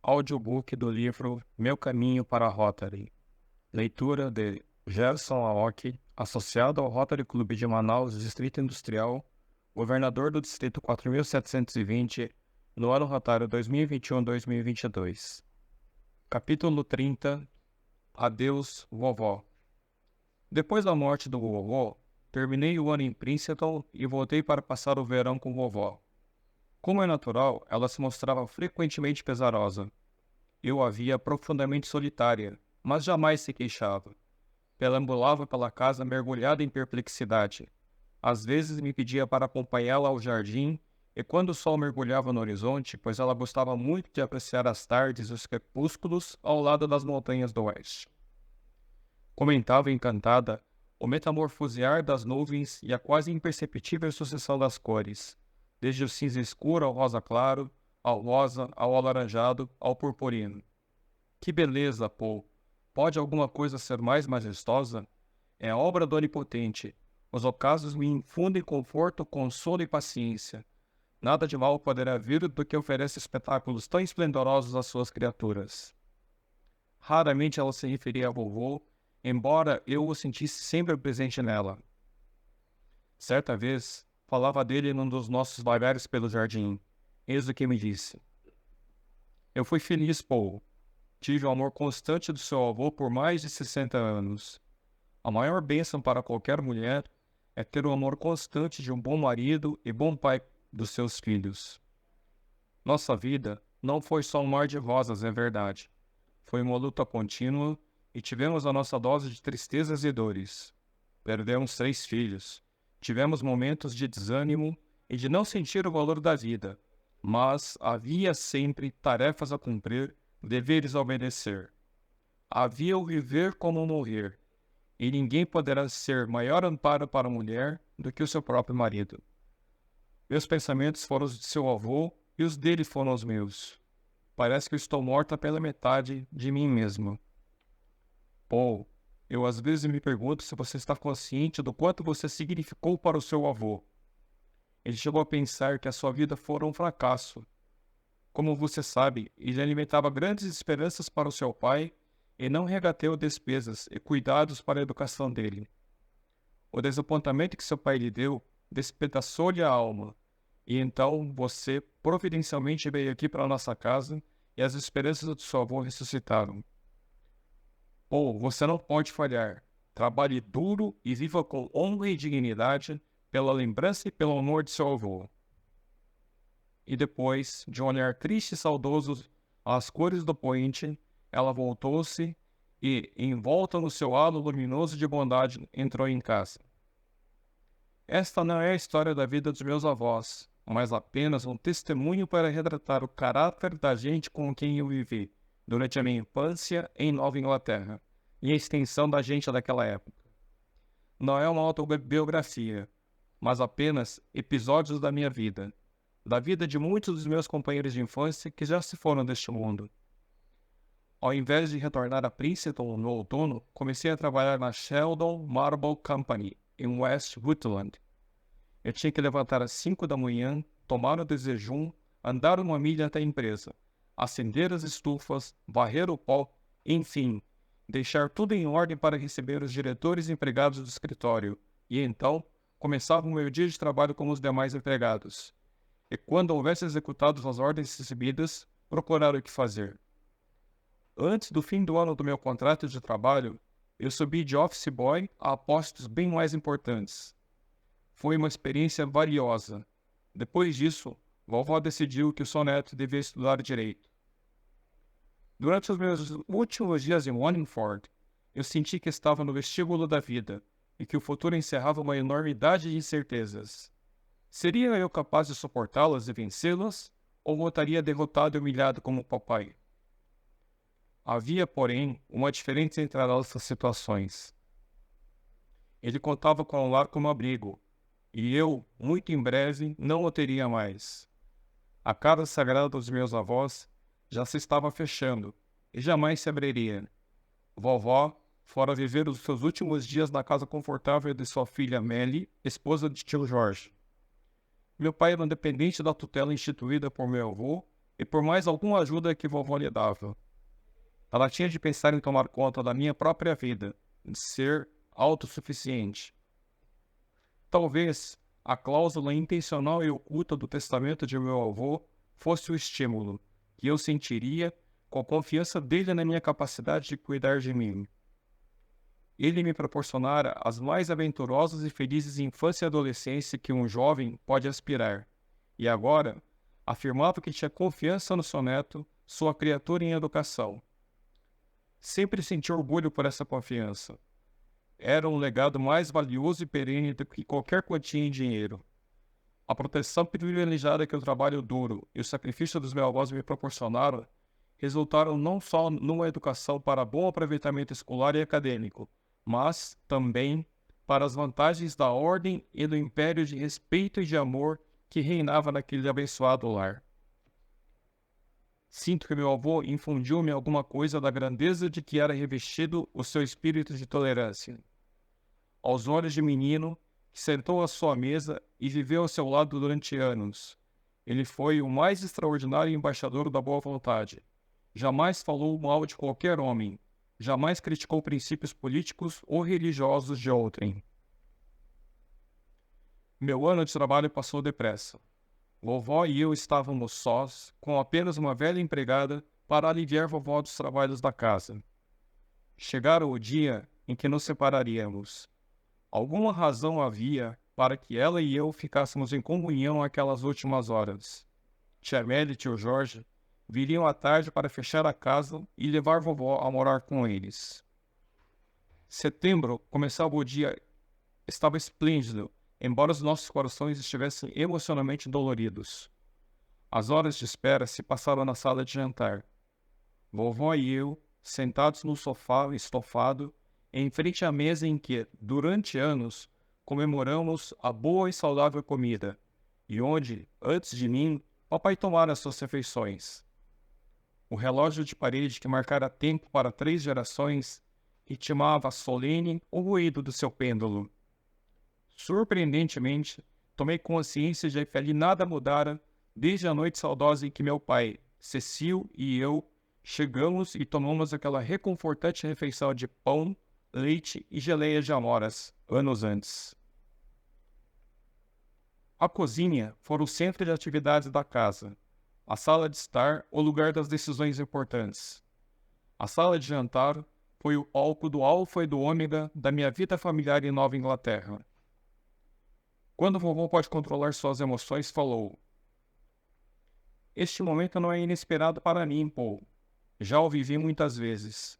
Audiobook do livro Meu Caminho para a Rotary. Leitura de Gerson Aoki, associado ao Rotary Clube de Manaus, Distrito Industrial, governador do Distrito 4720, no ano rotário 2021-2022. Capítulo 30. Adeus, vovó. Depois da morte do vovô, terminei o ano em Princeton e voltei para passar o verão com vovó. Como é natural, ela se mostrava frequentemente pesarosa. Eu a via profundamente solitária, mas jamais se queixava. Perambulava pela casa mergulhada em perplexidade. Às vezes me pedia para acompanhá-la ao jardim, e quando o sol mergulhava no horizonte, pois ela gostava muito de apreciar as tardes e os crepúsculos ao lado das montanhas do oeste. Comentava encantada o metamorfosear das nuvens e a quase imperceptível sucessão das cores, desde o cinza escuro ao rosa claro, ao rosa, ao alaranjado, ao purpurino. Que beleza, Paul! Pode alguma coisa ser mais majestosa? É obra do Onipotente. Os ocasos me infundem conforto, consolo e paciência. Nada de mal poderá vir do que oferece espetáculos tão esplendorosos às suas criaturas. Raramente ela se referia a vovô, embora eu o sentisse sempre presente nela. Certa vez, falava dele num dos nossos vagares pelo jardim. Eis o que me disse. Eu fui feliz, Paul. Tive o amor constante do seu avô por mais de 60 anos. A maior bênção para qualquer mulher é ter o amor constante de um bom marido e bom pai dos seus filhos. Nossa vida não foi só um mar de rosas, é verdade. Foi uma luta contínua e tivemos a nossa dose de tristezas e dores. Perdemos 3 filhos. Tivemos momentos de desânimo e de não sentir o valor da vida, mas havia sempre tarefas a cumprir, deveres a obedecer. Havia o viver como o morrer, e ninguém poderá ser maior amparo para a mulher do que o seu próprio marido. Meus pensamentos foram os de seu avô e os dele foram os meus. Parece que eu estou morta pela metade de mim mesma. Paul, eu às vezes me pergunto se você está consciente do quanto você significou para o seu avô. Ele chegou a pensar que a sua vida fora um fracasso. Como você sabe, ele alimentava grandes esperanças para o seu pai e não regateu despesas e cuidados para a educação dele. O desapontamento que seu pai lhe deu despedaçou-lhe a alma, e então você providencialmente veio aqui para a nossa casa e as esperanças do seu avô ressuscitaram. Paul, você não pode falhar. Trabalhe duro e viva com honra e dignidade pela lembrança e pelo amor de seu avô. E depois, de um olhar triste e saudoso às cores do poente, ela voltou-se e, envolta no seu halo luminoso de bondade, entrou em casa. Esta não é a história da vida dos meus avós, mas apenas um testemunho para retratar o caráter da gente com quem eu vivi durante a minha infância em Nova Inglaterra e a extensão da gente daquela época. Não é uma autobiografia, mas apenas episódios da minha vida, da vida de muitos dos meus companheiros de infância que já se foram deste mundo. Ao invés de retornar a Princeton no outono, comecei a trabalhar na Sheldon Marble Company, em West Rutland. Eu tinha que levantar às 5 da manhã, tomar o desjejum, andar 1 milha até a empresa, acender as estufas, varrer o pó, enfim, deixar tudo em ordem para receber os diretores e empregados do escritório, e então começava o meu dia de trabalho como os demais empregados. E quando houvesse executado as ordens recebidas, procurar o que fazer. Antes do fim do ano do meu contrato de trabalho, eu subi de office boy a postos bem mais importantes. Foi uma experiência valiosa. Depois disso, vovó decidiu que o seu neto devia estudar direito. Durante os meus últimos dias em Wallingford, eu senti que estava no vestíbulo da vida e que o futuro encerrava uma enormidade de incertezas. Seria eu capaz de suportá-las e vencê-las, ou voltaria derrotado e humilhado como o papai? Havia, porém, uma diferença entre as nossas situações. Ele contava com o lar como abrigo, e eu, muito em breve, não o teria mais. A casa sagrada dos meus avós já se estava fechando, e jamais se abriria. Vovó fora viver os seus últimos dias na casa confortável de sua filha Melly, esposa de tio Jorge. Meu pai era dependente da tutela instituída por meu avô, e por mais alguma ajuda que vovó lhe dava. Ela tinha de pensar em tomar conta da minha própria vida, de ser autossuficiente. Talvez a cláusula intencional e oculta do testamento de meu avô fosse o estímulo que eu sentiria com a confiança dele na minha capacidade de cuidar de mim. Ele me proporcionara as mais aventurosas e felizes infância e adolescência que um jovem pode aspirar, e agora afirmava que tinha confiança no seu neto, sua criatura em educação. Sempre senti orgulho por essa confiança. Era um legado mais valioso e perene do que qualquer quantia em dinheiro. A proteção privilegiada que o trabalho duro e o sacrifício dos meus avós me proporcionaram resultaram não só numa educação para bom aproveitamento escolar e acadêmico, mas também para as vantagens da ordem e do império de respeito e de amor que reinava naquele abençoado lar. Sinto que meu avô infundiu-me alguma coisa da grandeza de que era revestido o seu espírito de tolerância. Aos olhos de menino, que sentou à sua mesa e viveu ao seu lado durante anos, ele foi o mais extraordinário embaixador da boa vontade. Jamais falou mal de qualquer homem, jamais criticou princípios políticos ou religiosos de outrem. Meu ano de trabalho passou depressa. Vovó e eu estávamos sós, com apenas uma velha empregada para aliviar vovó dos trabalhos da casa. Chegara o dia em que nos separaríamos. Alguma razão havia para que ela e eu ficássemos em comunhão aquelas últimas horas. Tia Amélia e tio Jorge viriam à tarde para fechar a casa e levar vovó a morar com eles. Setembro começava o dia, estava esplêndido, embora os nossos corações estivessem emocionalmente doloridos. As horas de espera se passaram na sala de jantar. Vovó e eu, sentados no sofá estofado, em frente à mesa em que, durante anos, comemoramos a boa e saudável comida, e onde, antes de mim, papai tomara as suas refeições. O relógio de parede que marcara tempo para 3 gerações ritmava solene o ruído do seu pêndulo. Surpreendentemente, tomei consciência de que ali nada mudara desde a noite saudosa em que meu pai, Cecil e eu chegamos e tomamos aquela reconfortante refeição de pão, leite e geleia de amoras, anos antes. A cozinha foi o centro de atividades da casa, a sala de estar, o lugar das decisões importantes. A sala de jantar foi o palco do alfa e do ômega da minha vida familiar em Nova Inglaterra. Quando vovô pode controlar suas emoções, falou: "Este momento não é inesperado para mim, Paul. Já o vivi muitas vezes.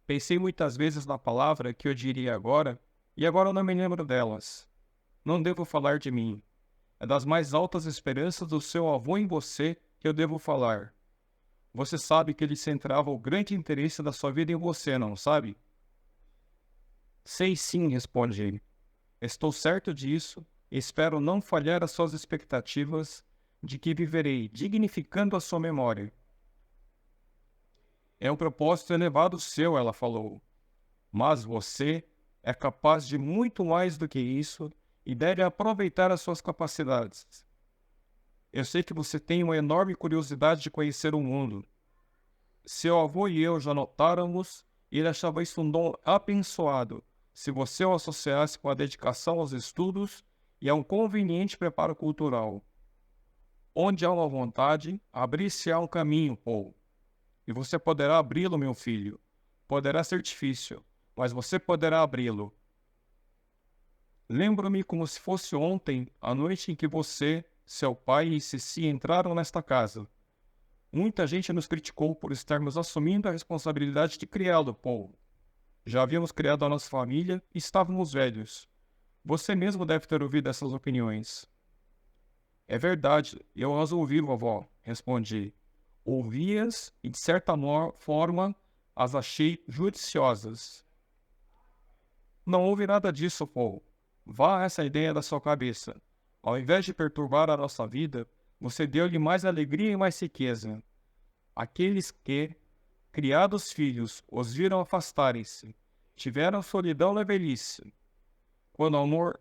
Pensei muitas vezes na palavra que eu diria agora, e agora eu não me lembro delas. Não devo falar de mim. É das mais altas esperanças do seu avô em você que eu devo falar. Você sabe que ele centrava o grande interesse da sua vida em você, não sabe?" "Sei sim", responde ele. "Estou certo disso e espero não falhar às suas expectativas de que viverei dignificando a sua memória." "É um propósito elevado seu", ela falou. "Mas você é capaz de muito mais do que isso e deve aproveitar as suas capacidades. Eu sei que você tem uma enorme curiosidade de conhecer o mundo. Seu avô e eu já notáramos e ele achava isso um dom abençoado se você o associasse com a dedicação aos estudos e a um conveniente preparo cultural. Onde há uma vontade, abrir-se-á um caminho, Paul. E você poderá abri-lo, meu filho. Poderá ser difícil, mas você poderá abri-lo. Lembro-me como se fosse ontem, a noite em que você, seu pai e Ceci entraram nesta casa. Muita gente nos criticou por estarmos assumindo a responsabilidade de criá-lo, Paul. Já havíamos criado a nossa família e estávamos velhos. Você mesmo deve ter ouvido essas opiniões." "É verdade, eu as ouvi, vovó", respondi. "Ouvi-as e, de certa forma, as achei judiciosas." "Não houve nada disso, Paul. Vá a essa ideia da sua cabeça. Ao invés de perturbar a nossa vida, você deu-lhe mais alegria e mais riqueza. Aqueles que, criados filhos, os viram afastarem-se, tiveram solidão na velhice. Quando o amor,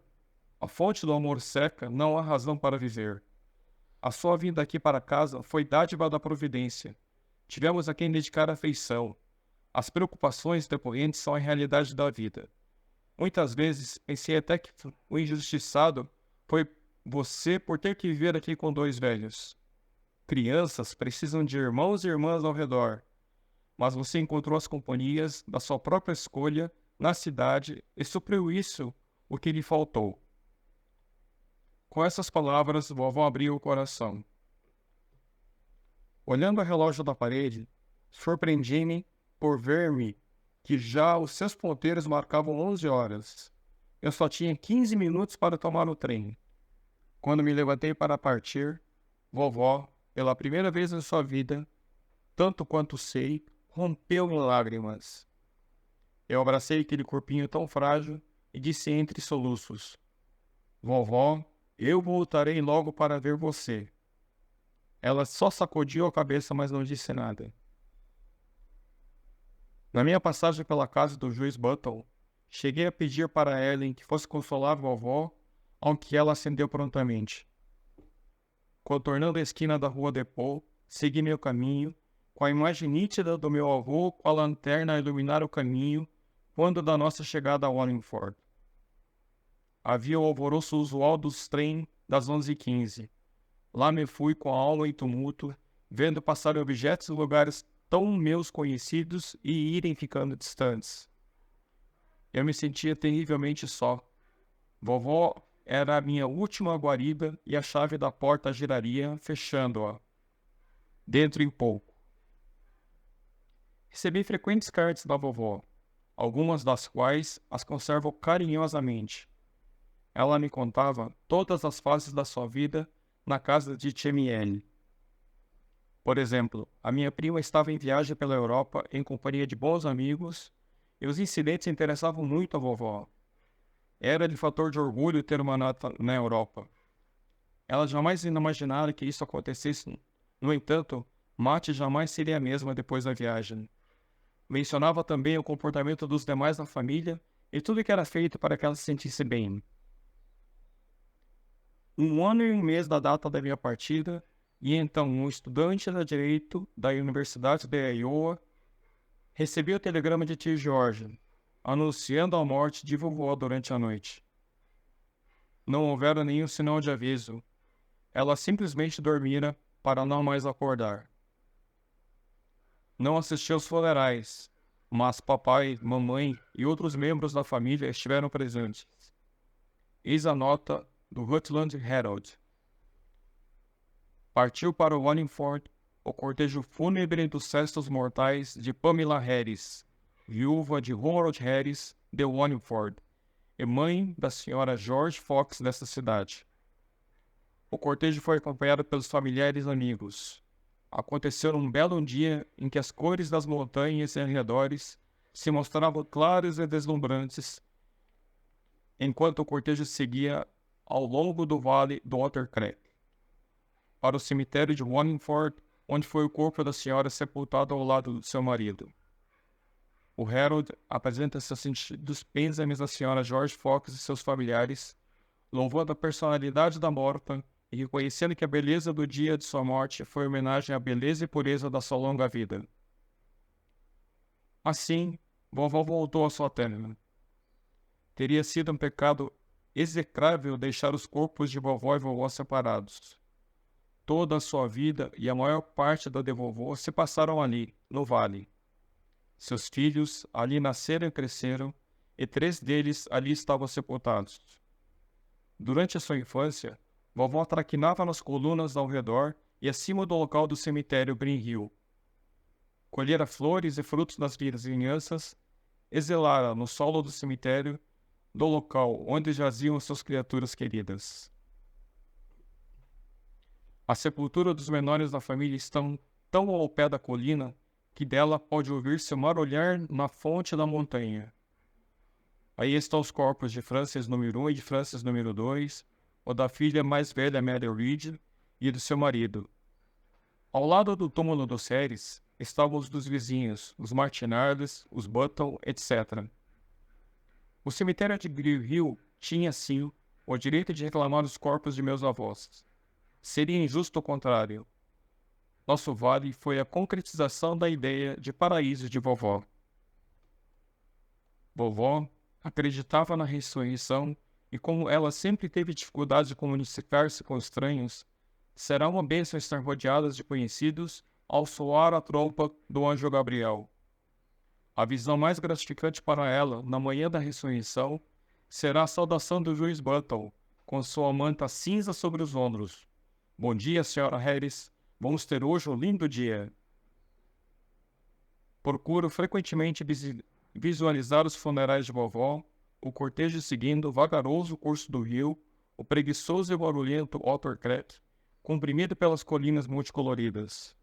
a fonte do amor seca, não há razão para viver. A sua vinda aqui para casa foi dádiva da providência. Tivemos a quem dedicar afeição. As preocupações decorrentes são a realidade da vida. Muitas vezes pensei até que o injustiçado foi você por ter que viver aqui com dois velhos. Crianças precisam de irmãos e irmãs ao redor, mas você encontrou as companhias da sua própria escolha na cidade e supriu isso, o que lhe faltou. Com essas palavras, vovó abriu o coração. Olhando o relógio da parede, surpreendi-me por ver-me que já os seus ponteiros marcavam 11 horas. Eu só tinha 15 minutos para tomar o trem. Quando me levantei para partir, vovó, pela primeira vez em sua vida, tanto quanto sei, rompeu em lágrimas. Eu abracei aquele corpinho tão frágil e disse entre soluços: Vovó, eu voltarei logo para ver você. Ela só sacudiu a cabeça, mas não disse nada. Na minha passagem pela casa do juiz Button, cheguei a pedir para Ellen que fosse consolar vovó, ao que ela acendeu prontamente. Contornando a esquina da rua Depot, segui meu caminho, com a imagem nítida do meu avô com a lanterna a iluminar o caminho, quando da nossa chegada a Wallingford. Havia o alvoroço usual dos trens das 11h15. Lá me fui com a alma em tumulto, vendo passar objetos e lugares tão meus conhecidos e irem ficando distantes. Eu me sentia terrivelmente só. Vovó era a minha última guarida e a chave da porta giraria, fechando-a. Dentro em pouco. Recebi frequentes cartas da vovó, algumas das quais as conservo carinhosamente. Ela me contava todas as fases da sua vida na casa de Chemiel. Por exemplo, a minha prima estava em viagem pela Europa em companhia de bons amigos e os incidentes interessavam muito a vovó. Era de fator de orgulho ter uma neta na Europa. Ela jamais imaginara que isso acontecesse. No entanto, Mate jamais seria a mesma depois da viagem. Mencionava também o comportamento dos demais da família e tudo que era feito para que ela se sentisse bem. 1 ano e 1 mês da data da minha partida, e então um estudante de direito da Universidade de Iowa recebeu o telegrama de tio George, anunciando a morte de vovó durante a noite. Não houvera nenhum sinal de aviso. Ela simplesmente dormira para não mais acordar. Não assisti aos funerais, mas papai, mamãe e outros membros da família estiveram presentes. Eis a nota do Rutland Herald. Partiu para Wallingford o cortejo fúnebre dos restos mortais de Pamela Harris, viúva de Harold Harris de Wallingford e mãe da senhora George Fox dessa cidade. O cortejo foi acompanhado pelos familiares e amigos. Aconteceu num belo dia em que as cores das montanhas e arredores se mostravam claras e deslumbrantes, enquanto o cortejo seguia ao longo do vale do Watercrack, para o cemitério de Wallingford, onde foi o corpo da senhora sepultado ao lado do seu marido. O Herald apresenta seus sentidos pêsames à senhora George Fox e seus familiares, louvando a personalidade da morta e reconhecendo que a beleza do dia de sua morte foi homenagem à beleza e pureza da sua longa vida. Assim, vovó voltou à sua terra. Teria sido um pecado execrável deixar os corpos de vovó e vovó separados. Toda a sua vida e a maior parte da de vovó se passaram ali, no vale. Seus filhos ali nasceram e cresceram, e 3 deles ali estavam sepultados. Durante a sua infância, vovó traquinava nas colunas ao redor e acima do local do cemitério Green Hill. Colhera flores e frutos das vizinhanças, e zelara no solo do cemitério do local onde jaziam suas criaturas queridas. A sepultura dos menores da família estão tão ao pé da colina que dela pode ouvir-se o marulhar na fonte da montanha. Aí estão os corpos de Frances número 1 e de Frances número 2, o da filha mais velha Mary Reed e do seu marido. Ao lado do túmulo dos Harris estavam os dos vizinhos, os Martinards, os Button, etc. O cemitério de Green Hill tinha, sim, o direito de reclamar os corpos de meus avós. Seria injusto o contrário. Nosso vale foi a concretização da ideia de paraíso de vovó. Vovó acreditava na ressurreição e, como ela sempre teve dificuldade de comunicar-se com estranhos, será uma bênção estar rodeadas de conhecidos ao soar a trompa do anjo Gabriel. A visão mais gratificante para ela, na manhã da ressurreição, será a saudação do juiz Button, com sua manta cinza sobre os ombros. Bom dia, Sra. Harris. Vamos ter hoje um lindo dia. Procuro frequentemente visualizar os funerais de vovó, o cortejo seguindo o vagaroso curso do rio, o preguiçoso e barulhento Otterkret, comprimido pelas colinas multicoloridas.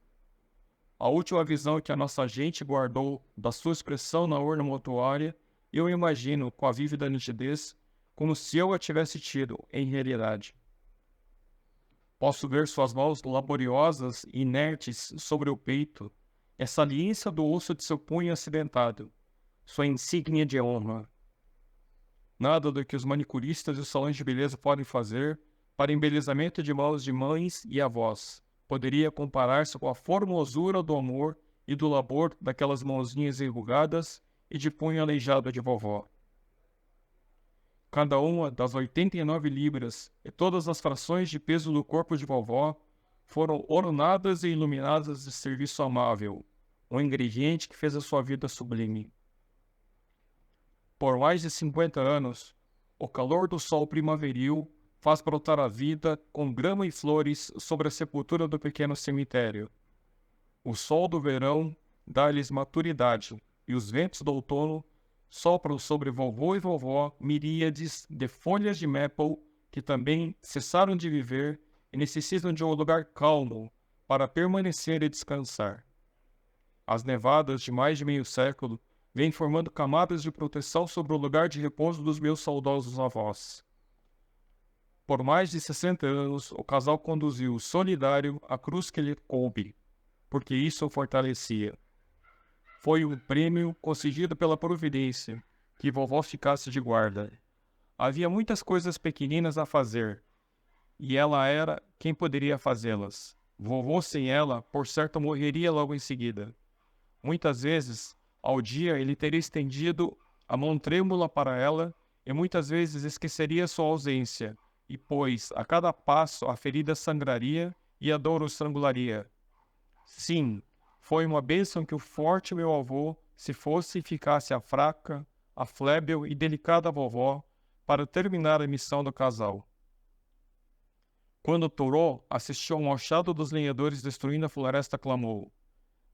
A última visão que a nossa gente guardou da sua expressão na urna mortuária, eu imagino com a vívida nitidez, como se eu a tivesse tido, em realidade. Posso ver suas mãos laboriosas e inertes sobre o peito, a saliência do osso de seu punho acidentado, sua insígnia de honra. Nada do que os manicuristas e os salões de beleza podem fazer para embelezamento de mãos de mães e avós poderia comparar-se com a formosura do amor e do labor daquelas mãozinhas enrugadas e de punho aleijado de vovó. Cada uma das 89 libras e todas as frações de peso do corpo de vovó foram ornadas e iluminadas de serviço amável, um ingrediente que fez a sua vida sublime. Por mais de 50 anos, o calor do sol primaveril faz brotar a vida com grama e flores sobre a sepultura do pequeno cemitério. O sol do verão dá-lhes maturidade, e os ventos do outono sopram sobre vovô e vovó miríades de folhas de maple que também cessaram de viver e necessitam de um lugar calmo para permanecer e descansar. As nevadas de mais de meio século vêm formando camadas de proteção sobre o lugar de repouso dos meus saudosos avós. Por mais de 60 anos, o casal conduziu solidário a cruz que lhe coube, porque isso o fortalecia. Foi um prêmio concedido pela providência, que vovó ficasse de guarda. Havia muitas coisas pequeninas a fazer, e ela era quem poderia fazê-las. Vovô sem ela, por certo, morreria logo em seguida. Muitas vezes, ao dia, ele teria estendido a mão trêmula para ela, e muitas vezes esqueceria sua ausência, e pois, a cada passo, a ferida sangraria e a dor o estrangularia. Sim, foi uma bênção que o forte meu avô se fosse e ficasse a fraca, a flébil e delicada vovó para terminar a missão do casal. Quando Toró assistiu ao machado dos lenhadores destruindo a floresta, clamou: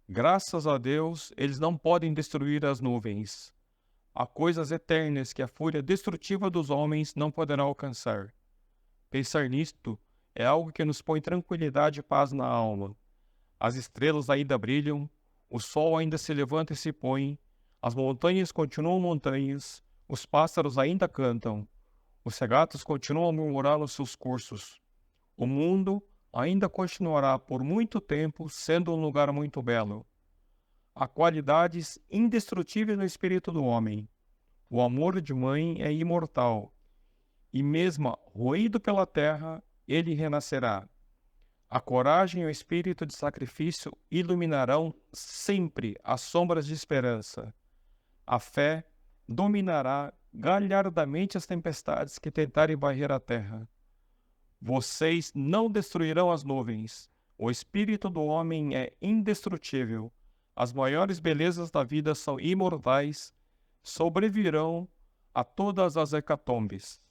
graças a Deus, eles não podem destruir as nuvens. Há coisas eternas que a fúria destrutiva dos homens não poderá alcançar. Pensar nisto é algo que nos põe tranquilidade e paz na alma. As estrelas ainda brilham, o sol ainda se levanta e se põe, as montanhas continuam montanhas, os pássaros ainda cantam, os regatos continuam a murmurar nos seus cursos. O mundo ainda continuará por muito tempo sendo um lugar muito belo. Há qualidades indestrutíveis no espírito do homem. O amor de mãe é imortal, e mesmo roído pela terra, ele renascerá. A coragem e o espírito de sacrifício iluminarão sempre as sombras de esperança. A fé dominará galhardamente as tempestades que tentarem varrer a terra. Vocês não destruirão as nuvens. O espírito do homem é indestrutível. As maiores belezas da vida são imortais, sobrevirão a todas as hecatombes.